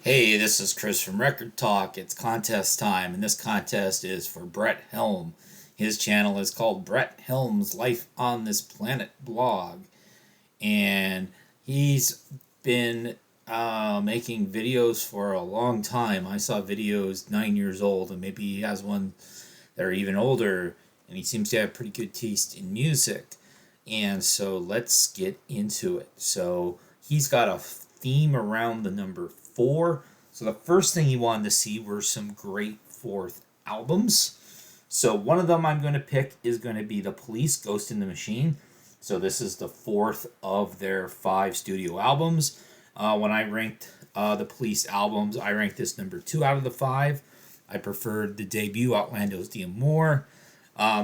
Hey, this is Chris from Rekkid Talk. It's contest time, and this contest is for Bret Helm. His channel is called Bret Helm's Life on This Planet blog, and he's been making videos for a long time. I saw videos 9 years old, and maybe he has one that are even older, and he seems to have pretty good taste in music. And so let's get into it. So he's got a theme around the number four. So the first thing he wanted to see were some great fourth albums. So one of them I'm going to pick is going to be The Police, Ghost in the Machine. So this is the fourth of their 5 studio albums. When I ranked the Police albums, I ranked this number 2 out of the 5. I preferred the debut, Outlandos d'Amour.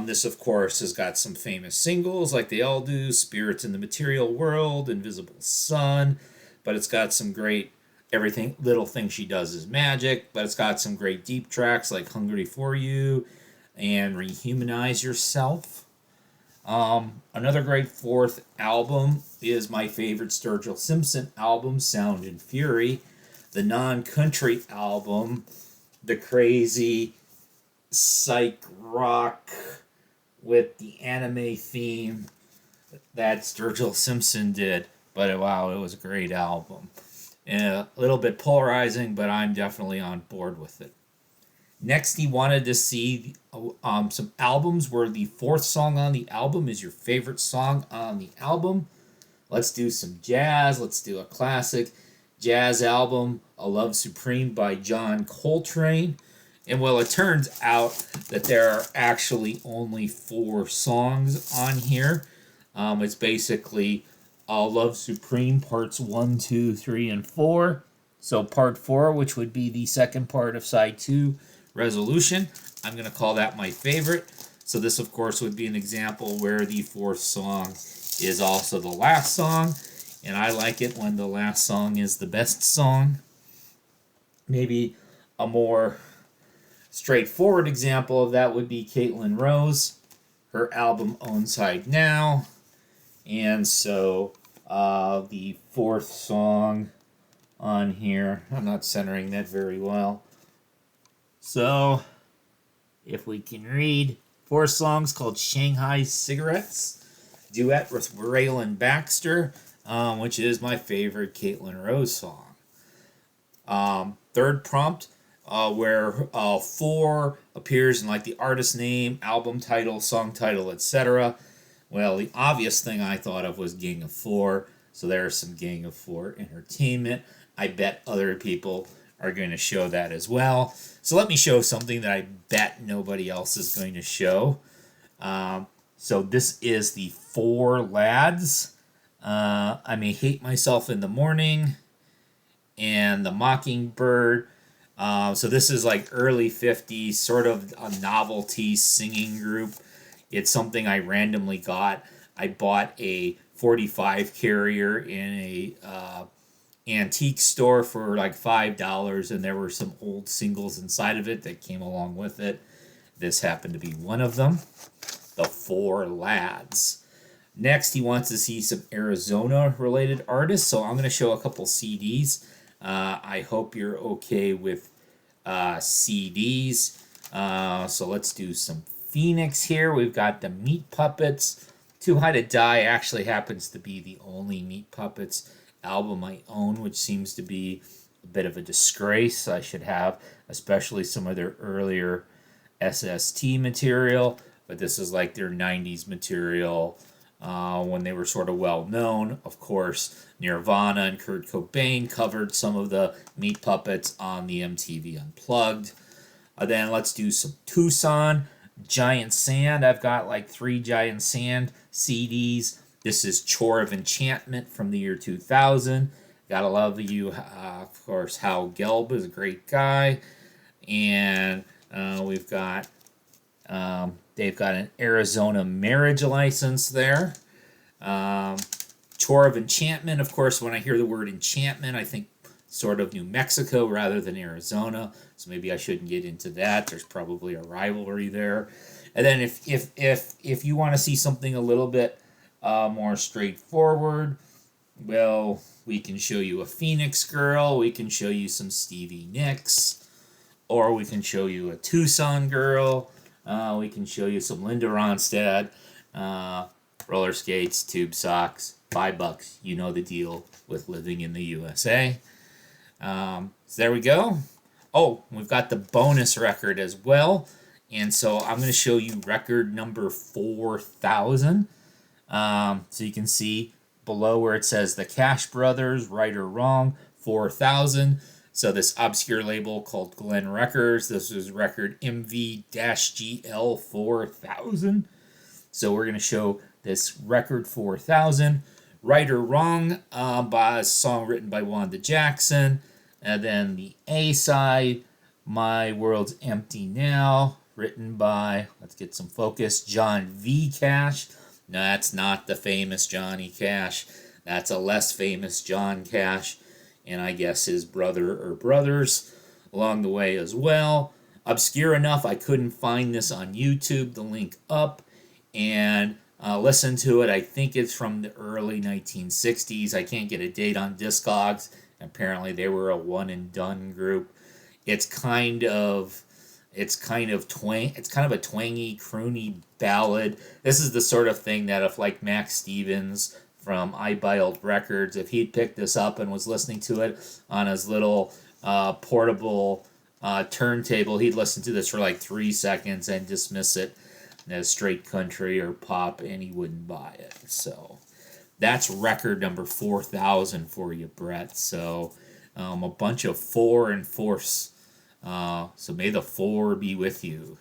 This, of course, has got some famous singles like they all do, Spirits in the Material World, Invisible Sun, but it's got some great Everything Little Thing She Does Is Magic, but it's got some great deep tracks like Hungry for You and Rehumanize Yourself. Another great fourth album is my favorite Sturgill Simpson album, Sound and Fury. The non-country album, the crazy psych rock with the anime theme that Sturgill Simpson did. But wow, it was a great album. A little bit polarizing, but I'm definitely on board with it. Next, he wanted to see some albums where the fourth song on the album is your favorite song on the album. Let's do some jazz. Let's do a classic jazz album, A Love Supreme by John Coltrane. And well, it turns out that there are actually only 4 songs on here. It's basically Love Supreme parts 1, 2, 3, and 4. So part 4, which would be the second part of side 2, Resolution, I'm going to call that my favorite. So this, of course, would be an example where the 4th song is also the last song. And I like it when the last song is the best song. Maybe a more straightforward example of that would be Caitlin Rose, her album Own Side Now. And so the 4th song on here, I'm not centering that very well. So if we can read, 4 songs called Shanghai Cigarettes, duet with Raylan Baxter, which is my favorite Caitlin Rose song. Third prompt, where 4 appears in like the artist name, album title, song title, etc. Well, the obvious thing I thought of was Gang of 4, so there's some Gang of 4 entertainment. I bet other people are going to show that as well. So let me show something that I bet nobody else is going to show. So this is the 4 Lads. I May Hate Myself in the Morning and The Mockingbird. So this is like early 50s, sort of a novelty singing group. It's something I randomly got. I bought a 45 carrier in a antique store for like $5, and there were some old singles inside of it that came along with it. This happened to be one of them. The 4 Lads. Next, he wants to see some Arizona-related artists, so I'm going to show a couple CDs. I hope you're okay with CDs. So let's do some Phoenix here. We've got the Meat Puppets. Too High to Die actually happens to be the only Meat Puppets album I own, which seems to be a bit of a disgrace. I should have, especially some of their earlier SST material, but this is like their 90s material when they were sort of well known. Of course, Nirvana and Kurt Cobain covered some of the Meat Puppets on the MTV Unplugged. Then let's do some Tucson. Giant Sand. I've got like 3 Giant Sand CDs. This is Chore of Enchantment from the year 2000. Gotta love you. Of course, Hal Gelb is a great guy. And we've got, they've got an Arizona marriage license there. Chore of Enchantment, of course, when I hear the word enchantment, I think sort of New Mexico rather than Arizona. So maybe I shouldn't get into that. There's probably a rivalry there. And then if you want to see something a little bit more straightforward, Well, we can show you a Phoenix Girl, we can show you some Stevie Nicks, or we can show you a Tucson Girl, we can show you some Linda Ronstadt, uh, roller skates, tube socks, $5. You know the deal with living in the USA. So there we go. Oh, we've got the bonus record as well. And so I'm going to show you record number 4,000. So you can see below where it says the Cash Brothers, right or wrong, 4,000. So this obscure label called Glen Records, this was record MV-GL 4000. So we're going to show this record 4,000, right or wrong, by a song written by Wanda Jackson. And then the A side, My World's Empty Now, written by, let's get some focus, John V. Cash. No, that's not the famous Johnny Cash. That's a less famous John Cash, and I guess his brother or brothers along the way as well. Obscure enough, I couldn't find this on YouTube. The link up, and listen to it. I think it's from the early 1960s. I can't get a date on Discogs. Apparently, they were a one and done group. It's kind of a twangy, croony ballad. This is the sort of thing that if like Max Stevens from I Buy Old Records, if he'd picked this up and was listening to it on his little portable turntable, he'd listen to this for like 3 seconds and dismiss it as straight country or pop, and he wouldn't buy it. So that's record number 4,000 for you, Bret. So a bunch of 4 and 4s. So may the 4 be with you.